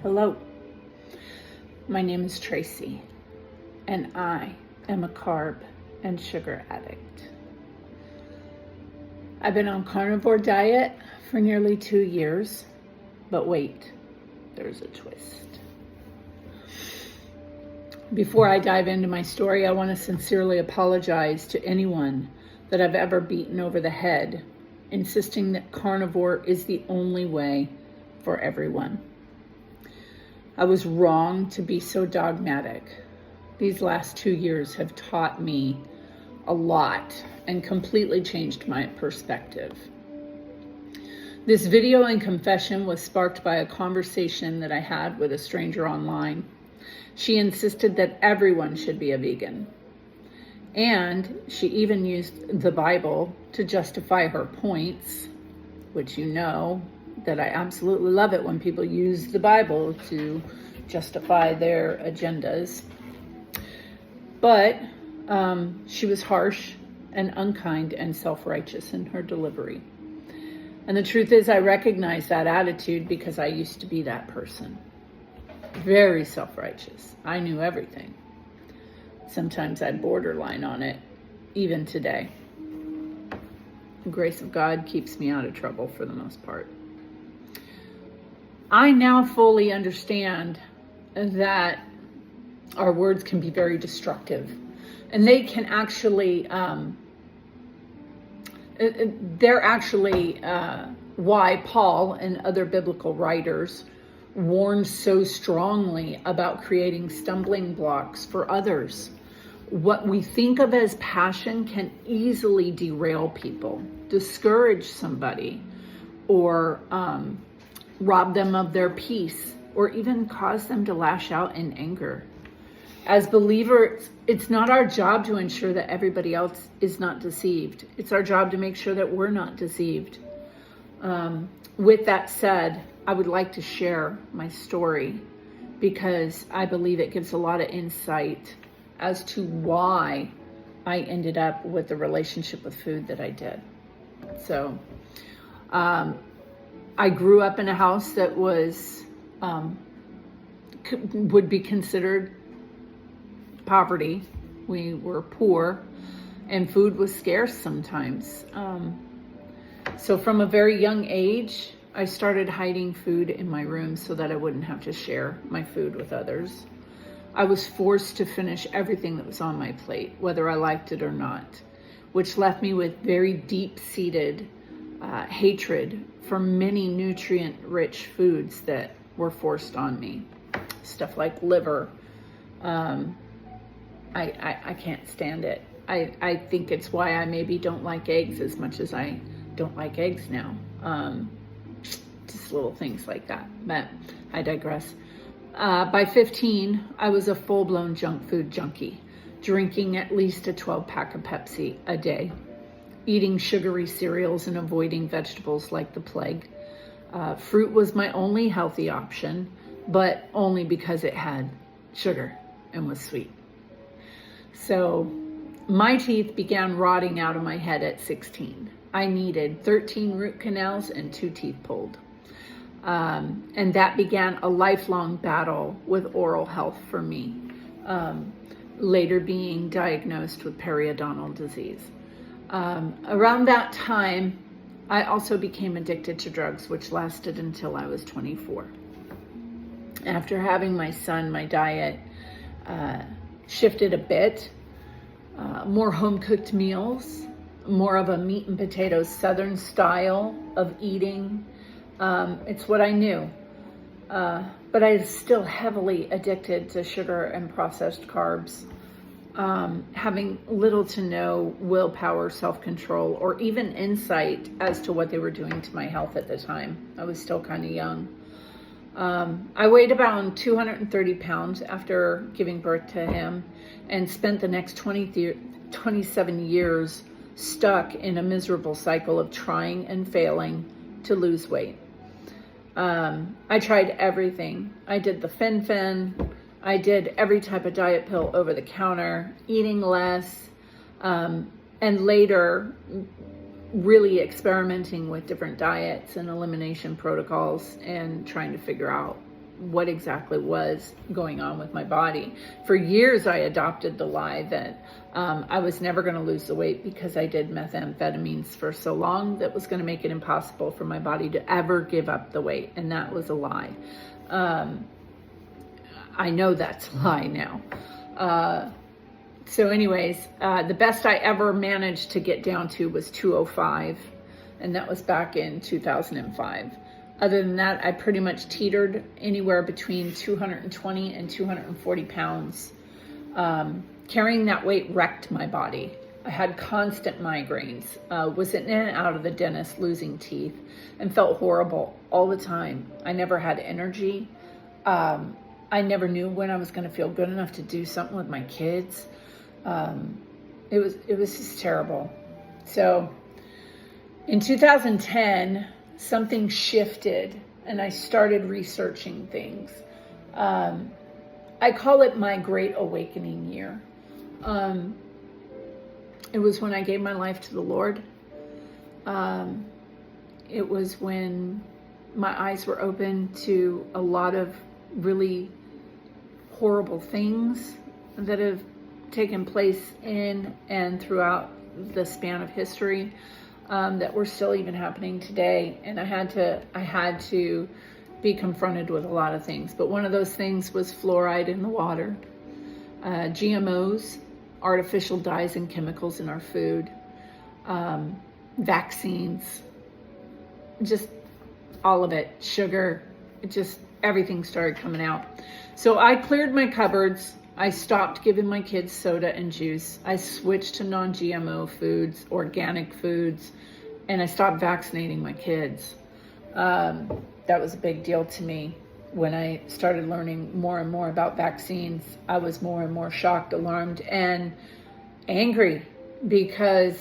Hello, my name is Tracy, and I am a carb and sugar addict. I've been on carnivore diet for nearly 2 years, but wait, there's a twist. Before I dive into my story, I want to sincerely apologize to anyone that I've ever beaten over the head, insisting that carnivore is the only way for everyone. I was wrong to be so dogmatic. These last 2 years have taught me a lot and completely changed my perspective. This video and confession was sparked by a conversation that I had with a stranger online. She insisted that everyone should be a vegan. And she even used the Bible to justify her points, which you know that I absolutely love it when people use the Bible to justify their agendas. But she was harsh and unkind and self-righteous in her delivery. And the truth is, I recognize that attitude because I used to be that person. Very self-righteous. I knew everything. Sometimes I'd borderline on it, even today. The grace of God keeps me out of trouble for the most part. I now fully understand that our words can be very destructive, and they can actually, they're actually why Paul and other biblical writers warned so strongly about creating stumbling blocks for others. What we think of as passion can easily derail people, discourage somebody, or rob them of their peace, or even cause them to lash out in anger. As believers, it's not our job to ensure that everybody else is not deceived. It's our job to make sure that we're not deceived. With that said, I would like to share my story because I believe it gives a lot of insight as to why I ended up with the relationship with food that I did. So, I grew up in a house that was, would be considered poverty. We were poor and food was scarce sometimes. So from a very young age, I started hiding food in my room so that I wouldn't have to share my food with others. I was forced to finish everything that was on my plate, whether I liked it or not, which left me with very deep-seated hatred for many nutrient-rich foods that were forced on me. Stuff like liver. I can't stand it. I think it's why I maybe don't like eggs as much as I don't like eggs now. Just little things like that, but I digress. By 15, I was a full-blown junk food junkie, drinking at least a 12-pack of Pepsi a day, eating sugary cereals and avoiding vegetables like the plague. Fruit was my only healthy option, but only because it had sugar and was sweet. So my teeth began rotting out of my head at 16. I needed 13 root canals and 2 teeth pulled. And that began a lifelong battle with oral health for me, later being diagnosed with periodontal disease. Around that time, I also became addicted to drugs, which lasted until I was 24. After having my son, my diet shifted a bit, more home-cooked meals, more of a meat and potatoes Southern style of eating. It's what I knew. But I was still heavily addicted to sugar and processed carbs, having little to no willpower, self-control, or even insight as to what they were doing to my health at the time. I was still kind of young. I weighed about 230 pounds after giving birth to him and spent the next 27 years stuck in a miserable cycle of trying and failing to lose weight. I tried everything. I did the fen-phen. I did every type of diet pill over the counter, eating less, and later really experimenting with different diets and elimination protocols and trying to figure out what exactly was going on with my body. For years, I adopted the lie that I was never going to lose the weight because I did methamphetamines for so long that was going to make it impossible for my body to ever give up the weight. And that was a lie. I know that's a lie now. So anyways, the best I ever managed to get down to was 205. And that was back in 2005. Other than that, I pretty much teetered anywhere between 220 and 240 pounds. Carrying that weight wrecked my body. I had constant migraines, was in and out of the dentist, losing teeth, and felt horrible all the time. I never had energy. I never knew when I was going to feel good enough to do something with my kids. It was just terrible. So in 2010, something shifted and I started researching things. I call it my Great Awakening year. It was when I gave my life to the Lord. It was when my eyes were open to a lot of really horrible things that have taken place in and throughout the span of history, that were still even happening today. And I had to be confronted with a lot of things. But one of those things was fluoride in the water, GMOs, artificial dyes and chemicals in our food, vaccines, just all of it, sugar, everything started coming out. So I cleared my cupboards. I stopped giving my kids soda and juice. I switched to non-GMO foods, organic foods, and I stopped vaccinating my kids. That was a big deal to me. When I started learning more and more about vaccines, I was more and more shocked, alarmed, and angry because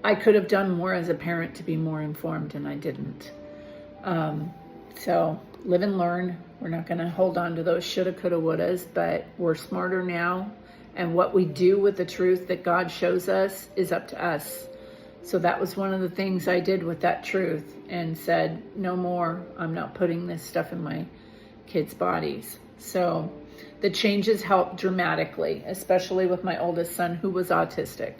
I could have done more as a parent to be more informed, and I didn't. So live and learn. We're not going to hold on to those shoulda, coulda, wouldas, but we're smarter now. And what we do with the truth that God shows us is up to us. So that was one of the things I did with that truth and said, no more. I'm not putting this stuff in my kids' bodies. So the changes helped dramatically, especially with my oldest son who was autistic.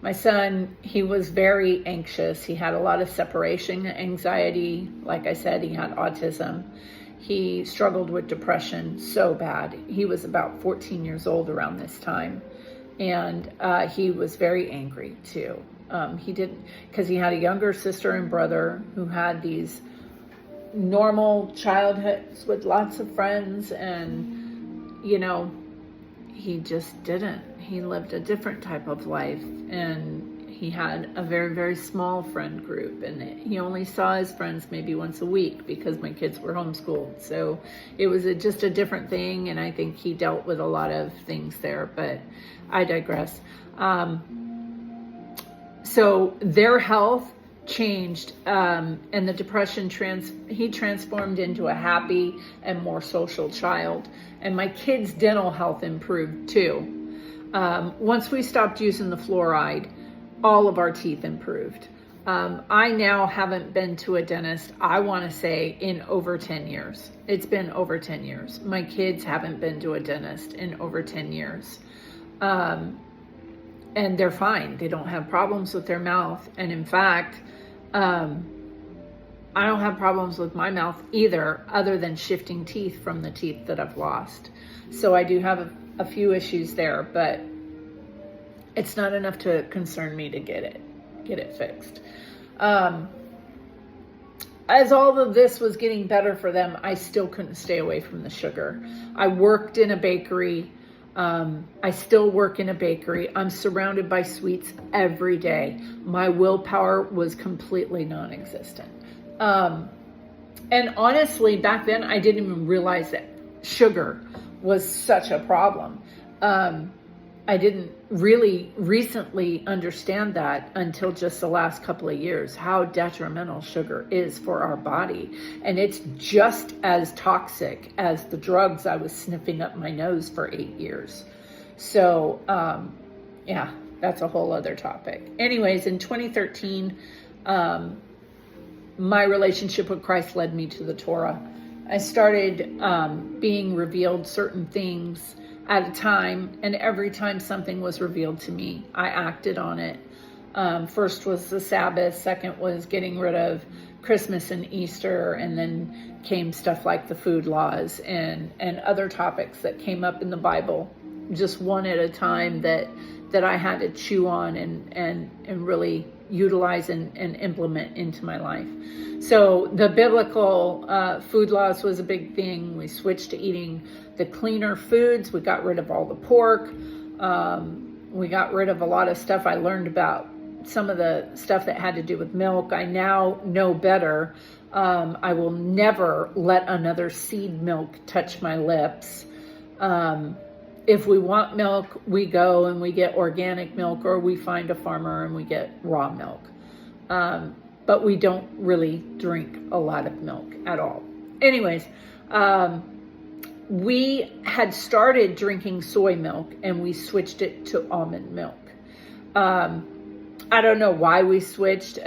My son, he was very anxious. He had a lot of separation anxiety. Like I said, he had autism. He struggled with depression so bad. He was about 14 years old around this time. And he was very angry too. He didn't, because he had a younger sister and brother who had these normal childhoods with lots of friends. And, he just didn't. He lived a different type of life, and he had a very, very small friend group, and he only saw his friends maybe once a week because my kids were homeschooled. So it was just a different thing, and I think he dealt with a lot of things there, but I digress. So their health changed, and the depression, he transformed into a happy and more social child. And my kids' dental health improved too. Once we stopped using the fluoride, all of our teeth improved. I now haven't been to a dentist, I want to say, in over 10 years. It's been over 10 years. My kids haven't been to a dentist in over 10 years. And they're fine. They don't have problems with their mouth. And in fact, I don't have problems with my mouth either, other than shifting teeth from the teeth that I've lost. So I do have a few issues there, but it's not enough to concern me to get it fixed. As all of this was getting better for them, I still couldn't stay away from the sugar. I worked in a bakery. I still work in a bakery. I'm surrounded by sweets every day. My willpower was completely non-existent. And honestly, back then, I didn't even realize that sugar was such a problem. I didn't really recently understand that until just the last couple of years, how detrimental sugar is for our body. And it's just as toxic as the drugs I was sniffing up my nose for 8 years. So, yeah, that's a whole other topic. Anyways, in 2013, my relationship with Christ led me to the Torah. I started being revealed certain things at a time, and every time something was revealed to me, I acted on it. First was the Sabbath, second was getting rid of Christmas and Easter, and then came stuff like the food laws and other topics that came up in the Bible, just one at a time that I had to chew on and really utilize and implement into my life. So the biblical food laws was a big thing. We switched to eating the cleaner foods. We got rid of all the pork. We got rid of a lot of stuff. I learned about some of the stuff that had to do with milk. I now know better. I will never let another seed milk touch my lips. If we want milk, we go and we get organic milk, or we find a farmer and we get raw milk. But we don't really drink a lot of milk at all. Anyways, we had started drinking soy milk and we switched it to almond milk. I don't know why we switched.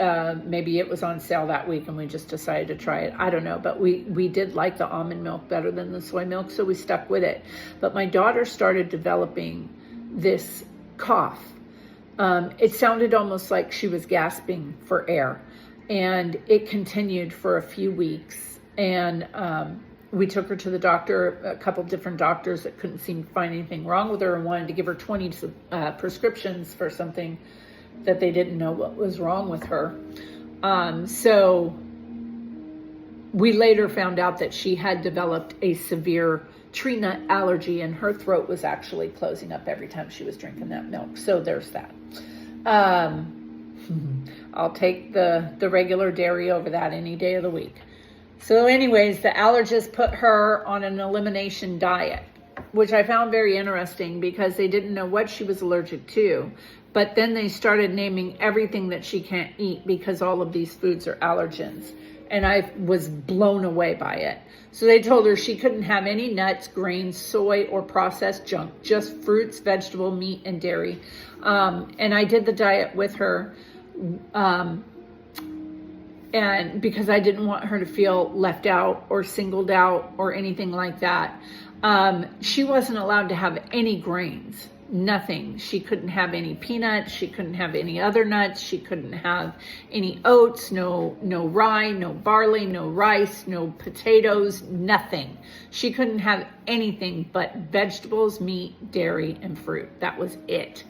Maybe it was on sale that week and we just decided to try it. I don't know, but we did like the almond milk better than the soy milk, so we stuck with it. But my daughter started developing this cough. It sounded almost like she was gasping for air, and it continued for a few weeks. And we took her to the doctor, a couple different doctors that couldn't seem to find anything wrong with her and wanted to give her 20 prescriptions for something that they didn't know what was wrong with her. So we later found out that she had developed a severe tree nut allergy, and her throat was actually closing up every time she was drinking that milk. So there's that. I'll take the regular dairy over that any day of the week. So anyways, the allergist put her on an elimination diet, which I found very interesting because they didn't know what she was allergic to. But then they started naming everything that she can't eat because all of these foods are allergens. And I was blown away by it. So they told her she couldn't have any nuts, grains, soy, or processed junk, just fruits, vegetable, meat, and dairy. And I did the diet with her. And because I didn't want her to feel left out or singled out or anything like that. She wasn't allowed to have any grains. Nothing. She couldn't have any peanuts. She couldn't have any other nuts. She couldn't have any oats, no rye, no barley, no rice, no potatoes, nothing. She couldn't have anything but vegetables, meat, dairy, and fruit. That was it.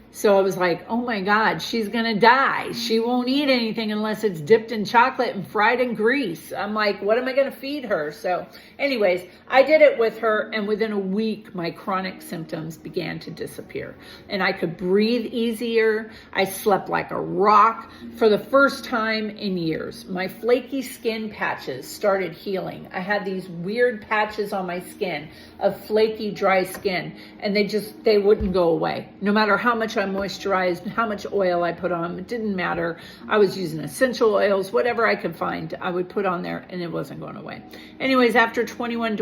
So I was like, oh my God, she's going to die. She won't eat anything unless it's dipped in chocolate and fried in grease. I'm like, what am I going to feed her? So anyways, I did it with her, and within a week, my chronic symptoms began to disappear. And I could breathe easier. I slept like a rock for the first time in years. My flaky skin patches started healing. I had these weird patches on my skin of flaky, dry skin, and they wouldn't go away. No matter how much I moisturized, how much oil I put on, it didn't matter. I was using essential oils, whatever I could find, I would put on there, and it wasn't going away. Anyways, after 21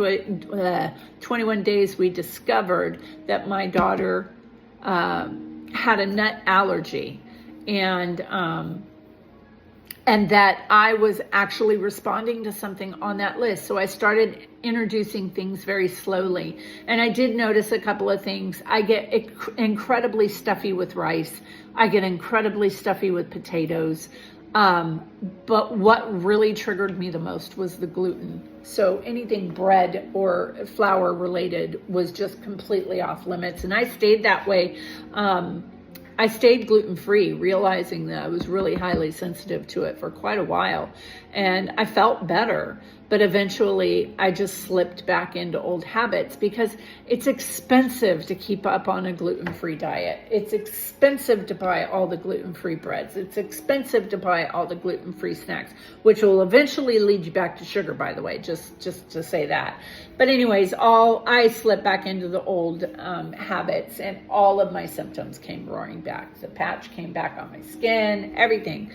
days, we discovered that my daughter had a nut allergy, and that I was actually responding to something on that list. So I started introducing things very slowly. And I did notice a couple of things. I get incredibly stuffy with rice. I get incredibly stuffy with potatoes. But what really triggered me the most was the gluten. So anything bread or flour related was just completely off limits. And I stayed that way. I stayed gluten-free, realizing that I was really highly sensitive to it for quite a while. And I felt better, but eventually I just slipped back into old habits because it's expensive to keep up on a gluten-free diet. It's expensive to buy all the gluten-free breads. It's expensive to buy all the gluten-free snacks, which will eventually lead you back to sugar, by the way, just to say that. But anyways, I slipped back into the old habits, and all of my symptoms came roaring back. The patch came back on my skin, everything.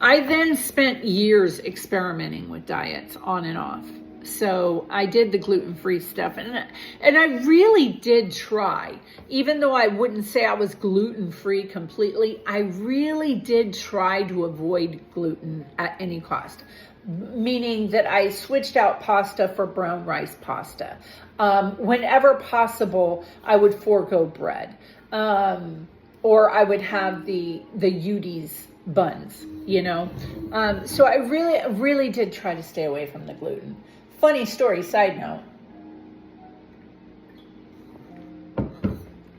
I then spent years experimenting with diets on and off. So I did the gluten-free stuff, and I really did try. Even though I wouldn't say I was gluten-free completely, I really did try to avoid gluten at any cost. Meaning that I switched out pasta for brown rice pasta. Whenever possible, I would forego bread. Or I would have the Udi's buns, you know. So I really did try to stay away from the gluten. Funny story, side note.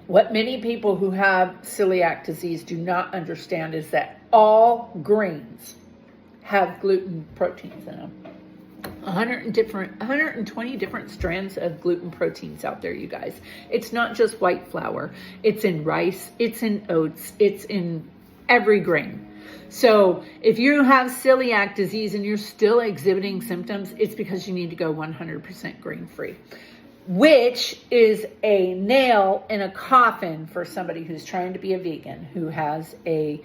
What many people who have celiac disease do not understand is that all grains have gluten proteins in them. 120 different strands of gluten proteins out there, you guys. It's not just white flour. It's in rice, it's in oats, it's in every grain. So if you have celiac disease and you're still exhibiting symptoms, it's because you need to go 100% grain-free, which is a nail in a coffin for somebody who's trying to be a vegan who has a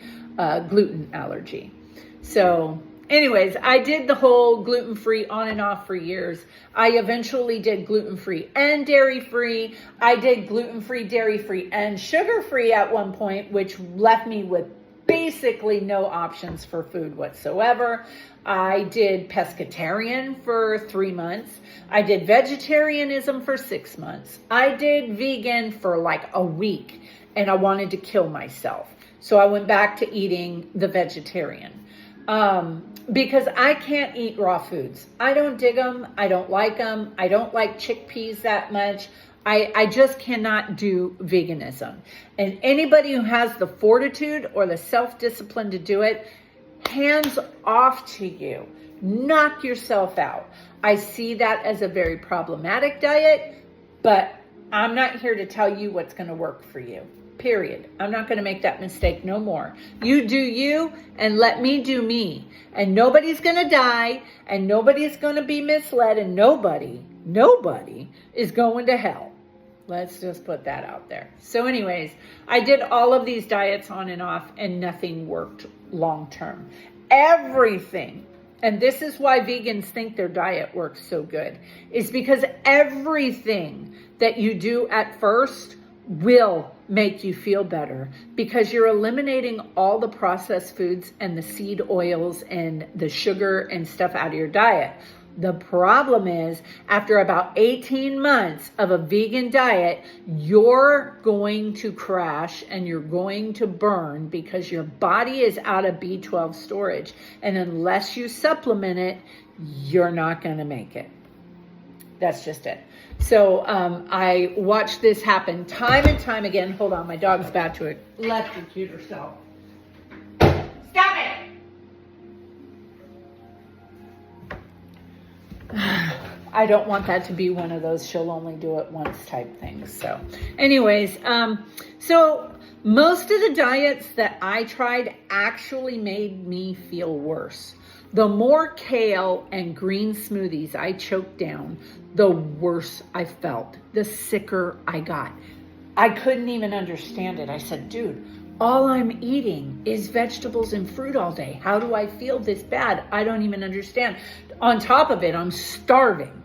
gluten allergy. So anyways, I did the whole gluten-free on and off for years. I eventually did gluten-free and dairy-free. I did gluten-free, dairy-free, and sugar-free at one point, which left me with basically no options for food whatsoever. I did pescatarian for 3 months. I did vegetarianism for 6 months. I did vegan for like a week, and I wanted to kill myself. So I went back to eating the vegetarian. Because I can't eat raw foods. I don't dig them. I don't like them. I don't like chickpeas that much. I just cannot do veganism. And anybody who has the fortitude or the self-discipline to do it, hands off to you. Knock yourself out. I see that as a very problematic diet, but I'm not here to tell you what's going to work for you. Period. I'm not going to make that mistake no more. You do you and let me do me. And nobody's going to die and nobody's going to be misled and nobody is going to hell. Let's just put that out there. So anyways, I did all of these diets on and off and nothing worked long term. Everything, and this is why vegans think their diet works so good, is because everything that you do at first will make you feel better because you're eliminating all the processed foods and the seed oils and the sugar and stuff out of your diet. The problem is, after about 18 months of a vegan diet, you're going to crash and you're going to burn because your body is out of B12 storage. And unless you supplement it, you're not going to make it. That's just it. So I watched this happen time and time again. Hold on, my dog's about to electrocute herself. Stop it! I don't want that to be one of those she'll only do it once type things. So anyways, so most of the diets that I tried actually made me feel worse. The more kale and green smoothies I choked down, the worse I felt, the sicker I got. I couldn't even understand it. I said, dude, all I'm eating is vegetables and fruit all day. How do I feel this bad? I don't even understand. On top of it, I'm starving.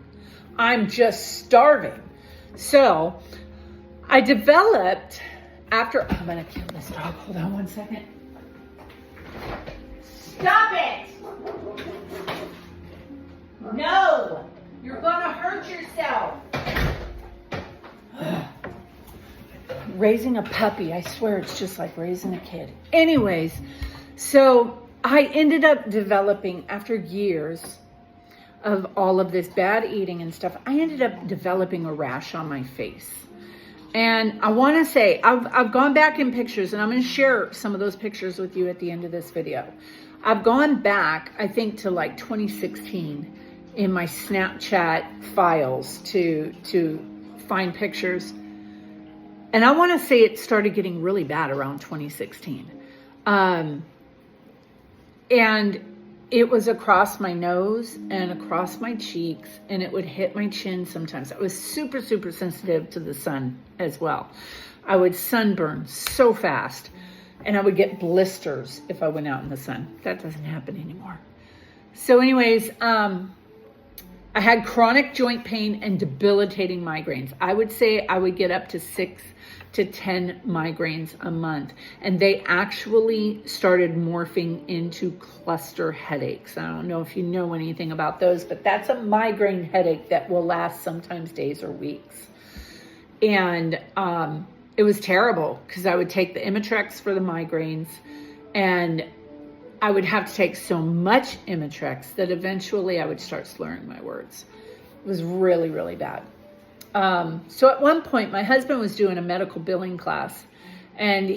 I'm just starving. So I developed after, I'm gonna kill this dog. Hold on one second. Stop it! No, you're gonna hurt yourself. Raising a puppy, I swear it's just like raising a kid. Anyways, so I ended up developing, after years of all of this bad eating and stuff, I ended up developing a rash on my face. And I want to say, I've gone back in pictures, and I'm going to share some of those pictures with you at the end of this video. I've gone back, I think, to like 2016 in my Snapchat files to find pictures. And I want to say it started getting really bad around 2016. And it was across my nose and across my cheeks, and it would hit my chin sometimes. I was super, super sensitive to the sun as well. I would sunburn so fast, and I would get blisters if I went out in the sun. That doesn't happen anymore. So anyways, I had chronic joint pain and debilitating migraines. I would say I would get up to 6 to 10 migraines a month. And they actually started morphing into cluster headaches. I don't know if you know anything about those, but that's a migraine headache that will last sometimes days or weeks. And it was terrible because I would take the Imitrex for the migraines, and I would have to take so much Imitrex that eventually I would start slurring my words. It was really, really bad. So at one point, my husband was doing a medical billing class, and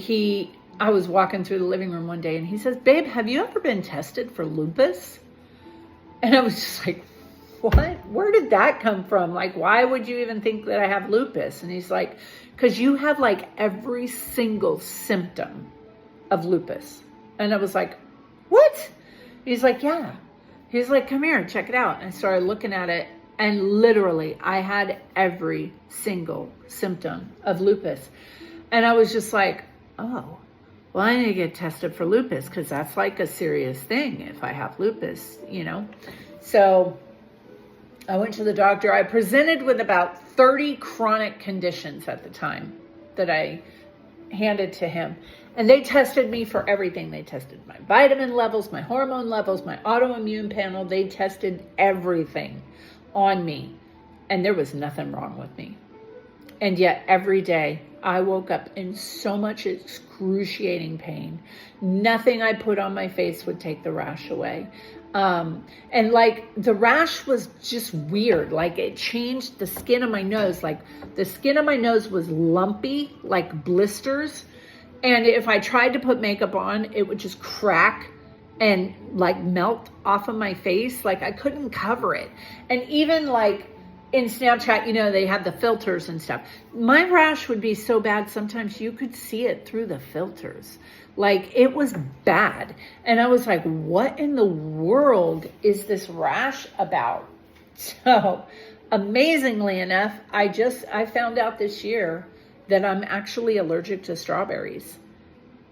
I was walking through the living room one day, and he says, "Babe, have you ever been tested for lupus?" And I was just like, "What? Where did that come from? Like, why would you even think that I have lupus?" And he's like, "Because you have like every single symptom of lupus." And I was like, "What?" He's like, "Yeah." He's like, "Come here, check it out." And I started looking at it, and literally I had every single symptom of lupus. And I was just like, "Oh, well, I need to get tested for lupus because that's like a serious thing if I have lupus, you know?" So I went to the doctor. I presented with about 30 chronic conditions at the time that I handed to him. And they tested me for everything. They tested my vitamin levels, my hormone levels, my autoimmune panel. They tested everything on me. And there was nothing wrong with me. And yet every day I woke up in so much excruciating pain. Nothing I put on my face would take the rash away. And like the rash was just weird. Like it changed the skin of my nose. Like the skin of my nose was lumpy, like blisters. And if I tried to put makeup on, it would just crack and like melt off of my face. Like I couldn't cover it. And even like in Snapchat, you know, they have the filters and stuff. My rash would be so bad, sometimes you could see it through the filters. Like it was bad. And I was like, what in the world is this rash about? So amazingly enough, I found out this year that I'm actually allergic to strawberries.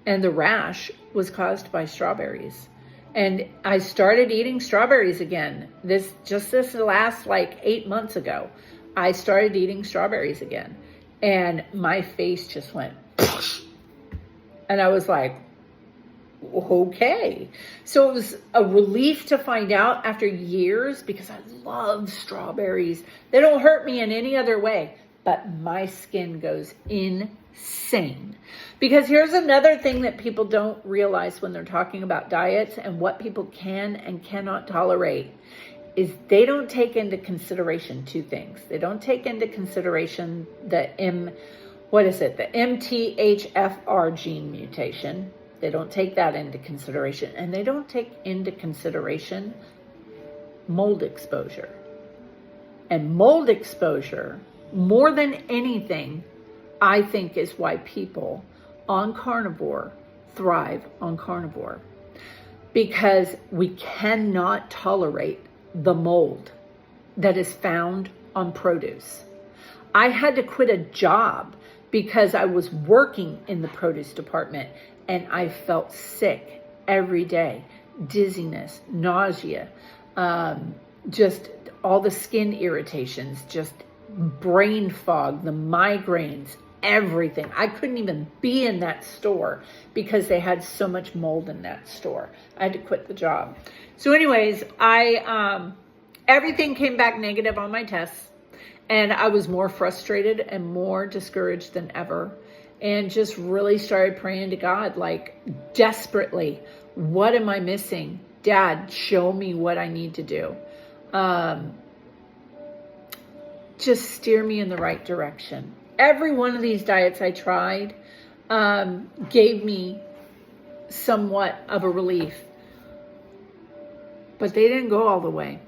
And the rash was caused by strawberries. And I started eating strawberries again. This last like 8 months ago, I started eating strawberries again. And my face just went, and I was like, okay. So it was a relief to find out after years, because I love strawberries. They don't hurt me in any other way, but my skin goes insane. Because here's another thing that people don't realize when they're talking about diets and what people can and cannot tolerate is they don't take into consideration two things. They don't take into consideration the MTHFR gene mutation. They don't take that into consideration. And they don't take into consideration mold exposure. And mold exposure, more than anything, I think is why people on carnivore thrive on carnivore. Because we cannot tolerate the mold that is found on produce. I had to quit a job because I was working in the produce department and I felt sick every day. Dizziness, nausea, just all the skin irritations, just brain fog, the migraines, everything. I couldn't even be in that store because they had so much mold in that store. I had to quit the job. So anyways, everything came back negative on my tests, and I was more frustrated and more discouraged than ever, and just really started praying to God, like desperately, what am I missing? Dad, show me what I need to do. Just steer me in the right direction. Every one of these diets I tried gave me somewhat of a relief, but they didn't go all the way.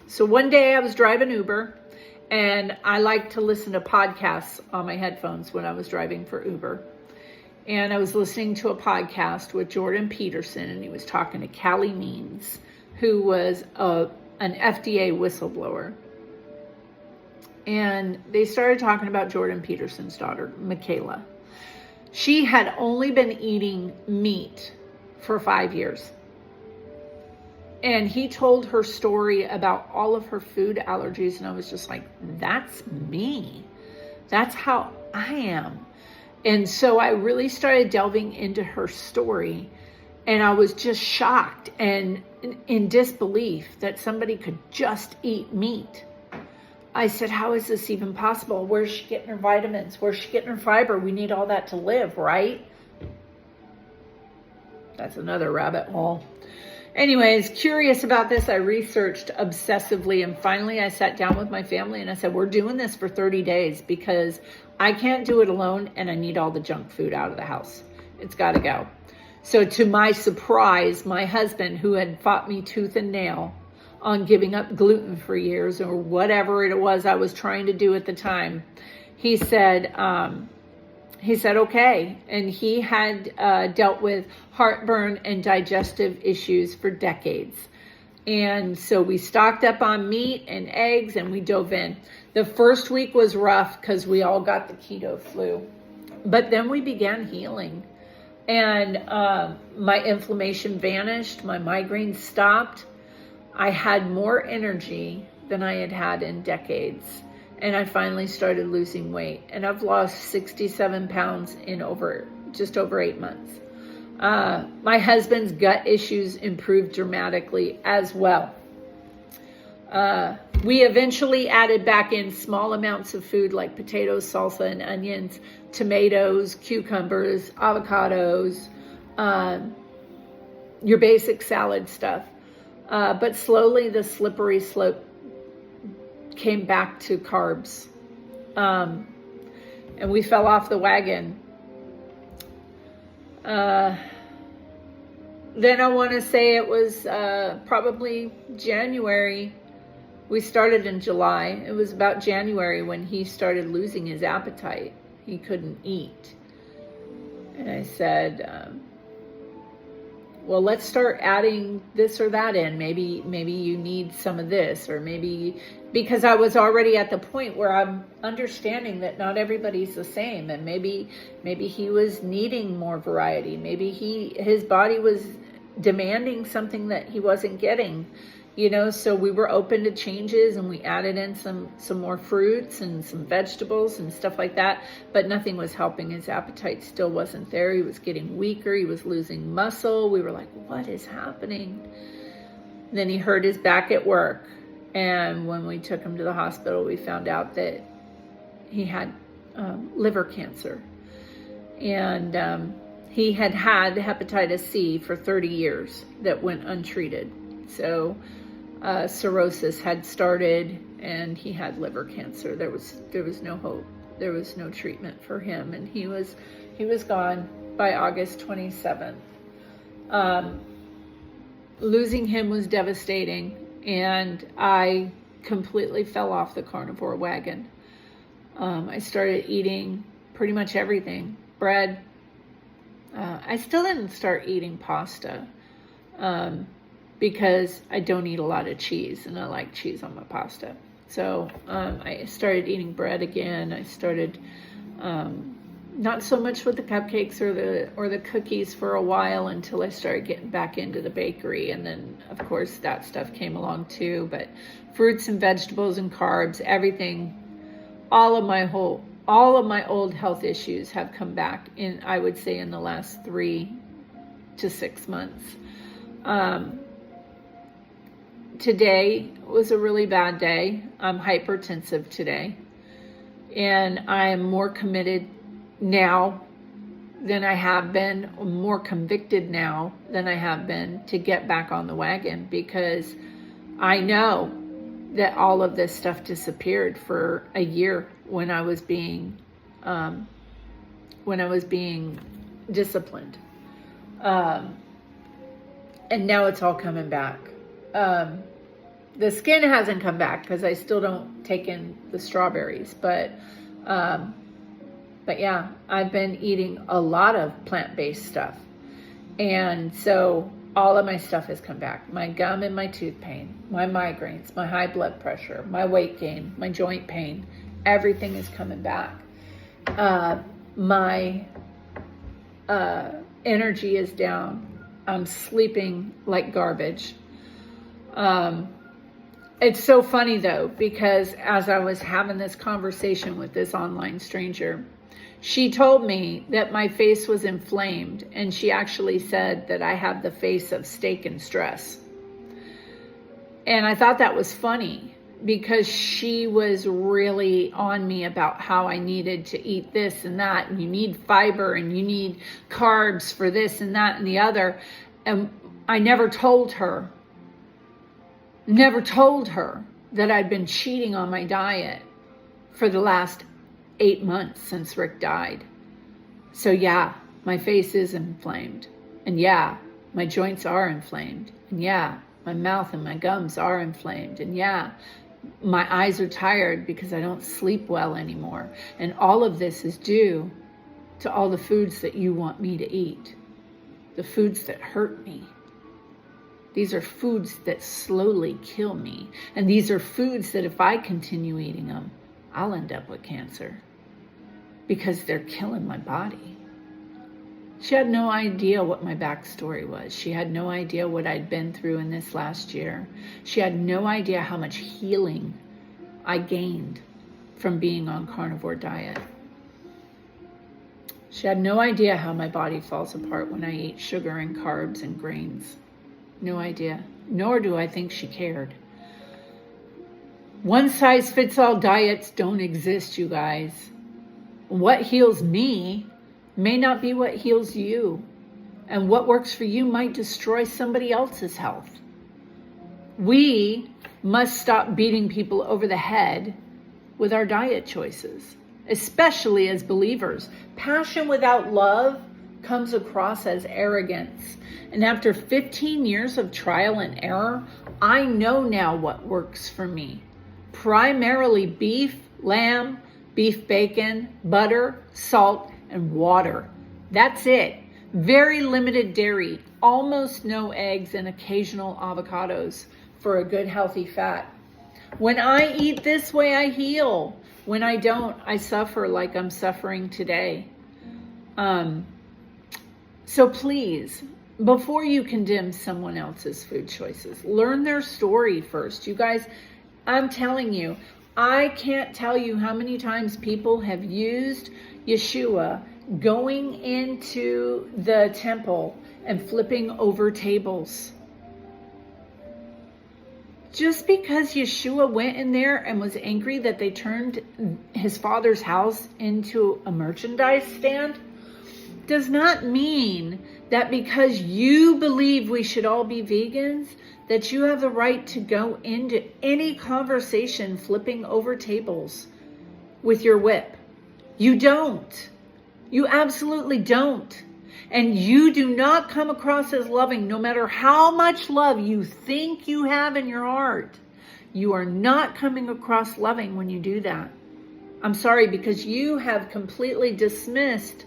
So one day I was driving Uber, and I like to listen to podcasts on my headphones when I was driving for Uber. And I was listening to a podcast with Jordan Peterson, and he was talking to Callie Means, who was an FDA whistleblower. And they started talking about Jordan Peterson's daughter, Michaela. She had only been eating meat for 5 years. And he told her story about all of her food allergies. And I was just like, that's me. That's how I am. And so I really started delving into her story. And I was just shocked and in disbelief that somebody could just eat meat. I said, how is this even possible? Where's she getting her vitamins? Where's she getting her fiber? We need all that to live, right? That's another rabbit hole. Anyways, curious about this, I researched obsessively, and finally I sat down with my family and I said, we're doing this for 30 days because I can't do it alone and I need all the junk food out of the house. It's got to go. So to my surprise, my husband, who had fought me tooth and nail on giving up gluten for years or whatever it was I was trying to do at the time, he said, okay. And he had dealt with heartburn and digestive issues for decades. And so we stocked up on meat and eggs and we dove in. The first week was rough because we all got the keto flu. But then we began healing. And my inflammation vanished. My migraines stopped. I had more energy than I had had in decades. And I finally started losing weight. And I've lost 67 pounds in just over 8 months. My husband's gut issues improved dramatically as well. We eventually added back in small amounts of food like potatoes, salsa, and onions, tomatoes, cucumbers, avocados, your basic salad stuff. But slowly the slippery slope came back to carbs. And we fell off the wagon. Then I want to say it was probably January. We started in July. It was about January when he started losing his appetite. He couldn't eat. And I said, well, let's start adding this or that in. Maybe you need some of this, or maybe, because I was already at the point where I'm understanding that not everybody's the same, and maybe he was needing more variety. Maybe his body was demanding something that he wasn't getting, so we were open to changes, and we added in some more fruits and some vegetables and stuff like that, but nothing was helping. His appetite still wasn't there. He was getting weaker. He was losing muscle. We were like, what is happening? Then he hurt his back at work, and when we took him to the hospital, we found out that he had liver cancer, and he had hepatitis C for 30 years that went untreated. So cirrhosis had started, and he had liver cancer. There was no hope. There was no treatment for him, and he was gone by August 27th. Losing him was devastating, and I completely fell off the carnivore wagon. I started eating pretty much everything. Bread. I still didn't start eating pasta. Because I don't eat a lot of cheese, and I like cheese on my pasta. So I started eating bread again. I started not so much with the cupcakes or the cookies for a while until I started getting back into the bakery, and then of course that stuff came along too. But fruits and vegetables and carbs, everything, all of my old health issues have come back in, I would say, in the last 3 to 6 months. Today was a really bad day. I'm hypertensive today, and I am more committed now than I have been, more convicted now than I have been to get back on the wagon, because I know that all of this stuff disappeared for a year when I was being disciplined, and now it's all coming back. The skin hasn't come back because I still don't take in the strawberries, but yeah, I've been eating a lot of plant-based stuff, and so all of my stuff has come back. My gum and my tooth pain, my migraines, my high blood pressure, my weight gain, my joint pain, everything is coming back. My energy is down. I'm sleeping like garbage. It's so funny though, because as I was having this conversation with this online stranger, she told me that my face was inflamed, and she actually said that I have the face of steak and stress. And I thought that was funny, because she was really on me about how I needed to eat this and that, and you need fiber and you need carbs for this and that and the other. And I never told her that I'd been cheating on my diet for the last 8 months since Rick died. So yeah, my face is inflamed. And yeah, my joints are inflamed. And yeah, my mouth and my gums are inflamed. And yeah, my eyes are tired because I don't sleep well anymore. And all of this is due to all the foods that you want me to eat. The foods that hurt me. These are foods that slowly kill me. And these are foods that if I continue eating them, I'll end up with cancer, because they're killing my body. She had no idea what my backstory was. She had no idea what I'd been through in this last year. She had no idea how much healing I gained from being on carnivore diet. She had no idea how my body falls apart when I eat sugar and carbs and grains. No idea. Nor do I think she cared. One-size-fits-all diets don't exist, you guys. What heals me may not be what heals you. And what works for you might destroy somebody else's health. We must stop beating people over the head with our diet choices, especially as believers. Passion without love comes across as arrogance. And after 15 years of trial and error, I know now what works for me. Primarily beef, lamb, beef bacon, butter, salt, and water. That's it. Very limited dairy, almost no eggs, and occasional avocados for a good healthy fat. When I eat this way, I heal. When I don't, I suffer like I'm suffering today. So please, before you condemn someone else's food choices, learn their story first. You guys, I'm telling you, I can't tell you how many times people have used Yeshua going into the temple and flipping over tables. Just because Yeshua went in there and was angry that they turned his father's house into a merchandise stand does not mean that because you believe we should all be vegans, that you have the right to go into any conversation flipping over tables with your whip. You don't. You absolutely don't. And you do not come across as loving, no matter how much love you think you have in your heart. You are not coming across loving when you do that. I'm sorry, because you have completely dismissed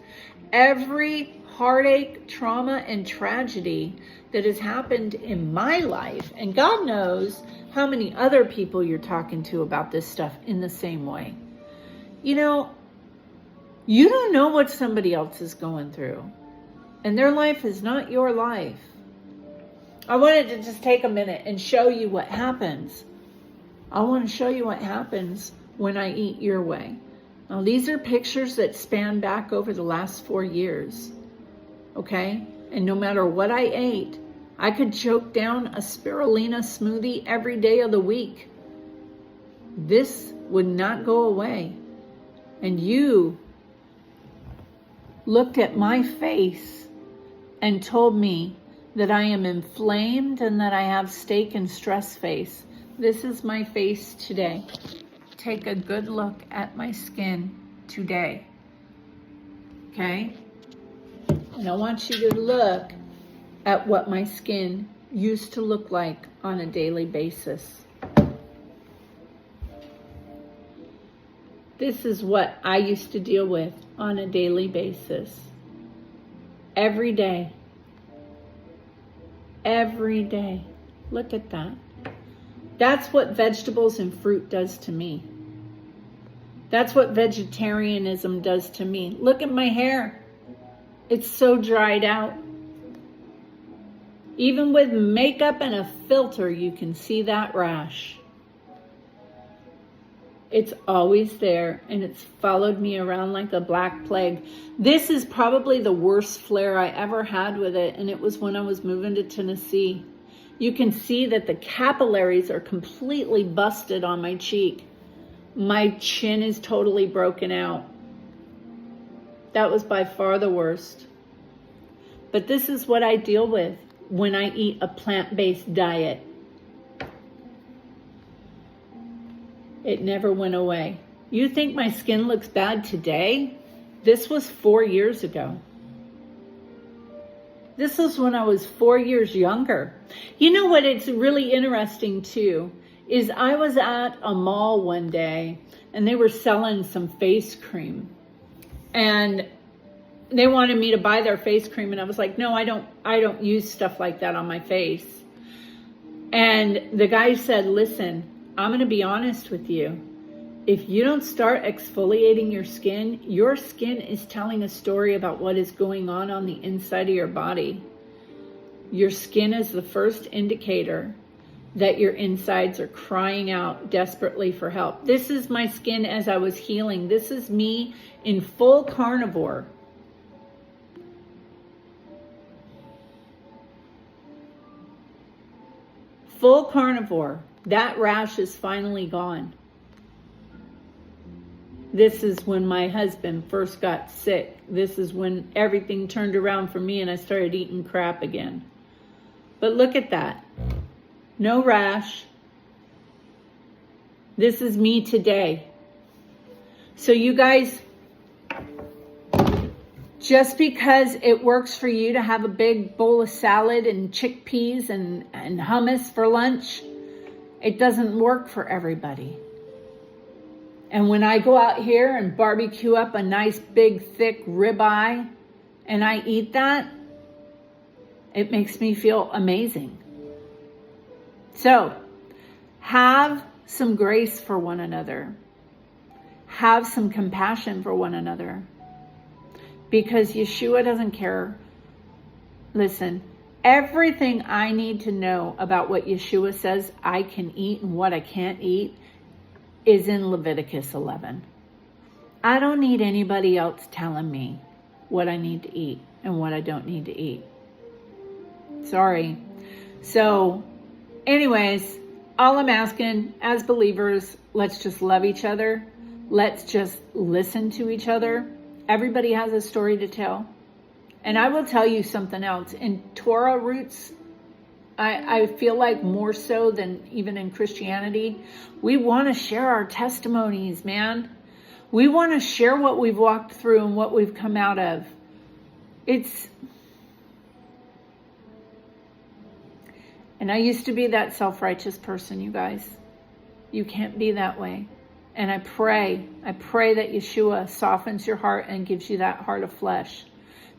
every heartache, trauma, and tragedy that has happened in my life. And God knows how many other people you're talking to about this stuff in the same way. You know, you don't know what somebody else is going through. And their life is not your life. I wanted to just take a minute and show you what happens. I want to show you what happens when I eat your way. Now, these are pictures that span back over the last 4 years. Okay? And no matter what I ate, I could choke down a spirulina smoothie every day of the week. This would not go away. And you looked at my face and told me that I am inflamed and that I have steak and stress face. This is my face today. Take a good look at my skin today. Okay? And I want you to look at what my skin used to look like on a daily basis. This is what I used to deal with on a daily basis. Every day. Every day. Look at that. That's what vegetables and fruit does to me. That's what vegetarianism does to me. Look at my hair. It's so dried out. Even with makeup and a filter, you can see that rash. It's always there, and it's followed me around like a black plague. This is probably the worst flare I ever had with it, and it was when I was moving to Tennessee. You can see that the capillaries are completely busted on my cheek. My chin is totally broken out. That was by far the worst. But this is what I deal with when I eat a plant-based diet. It never went away. You think my skin looks bad today? This was 4 years ago. This was when I was 4 years younger. You know what, it's really interesting too, is I was at a mall one day and they were selling some face cream. And they wanted me to buy their face cream, and I was like, no, I don't use stuff like that on my face. And the guy said, listen, I'm going to be honest with you. If you don't start exfoliating your skin is telling a story about what is going on the inside of your body. Your skin is the first indicator that your insides are crying out desperately for help. This is my skin as I was healing. This is me in full carnivore. Full carnivore. That rash is finally gone. This is when my husband first got sick. This is when everything turned around for me and I started eating crap again. But look at that. No rash. This is me today. So you guys, just because it works for you to have a big bowl of salad and chickpeas and hummus for lunch, it doesn't work for everybody. And when I go out here and barbecue up a nice big thick ribeye and I eat that, it makes me feel amazing. So have some grace for one another. Have some compassion for one another. Because Yeshua doesn't care. Listen, everything I need to know about what Yeshua says I can eat and what I can't eat is in Leviticus 11. I don't need anybody else telling me what I need to eat and what I don't need to eat. Sorry. So, anyways, all I'm asking as believers, let's just love each other. Let's just listen to each other. Everybody has a story to tell. And I will tell you something else. In Torah roots, I feel like more so than even in Christianity, we want to share our testimonies, man. We want to share what we've walked through and what we've come out of. And I used to be that self-righteous person, you guys. You can't be that way. And I pray that Yeshua softens your heart and gives you that heart of flesh,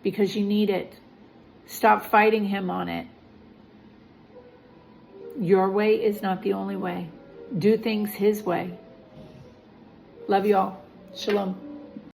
because you need it. Stop fighting him on it. Your way is not the only way. Do things his way. Love you all. Shalom.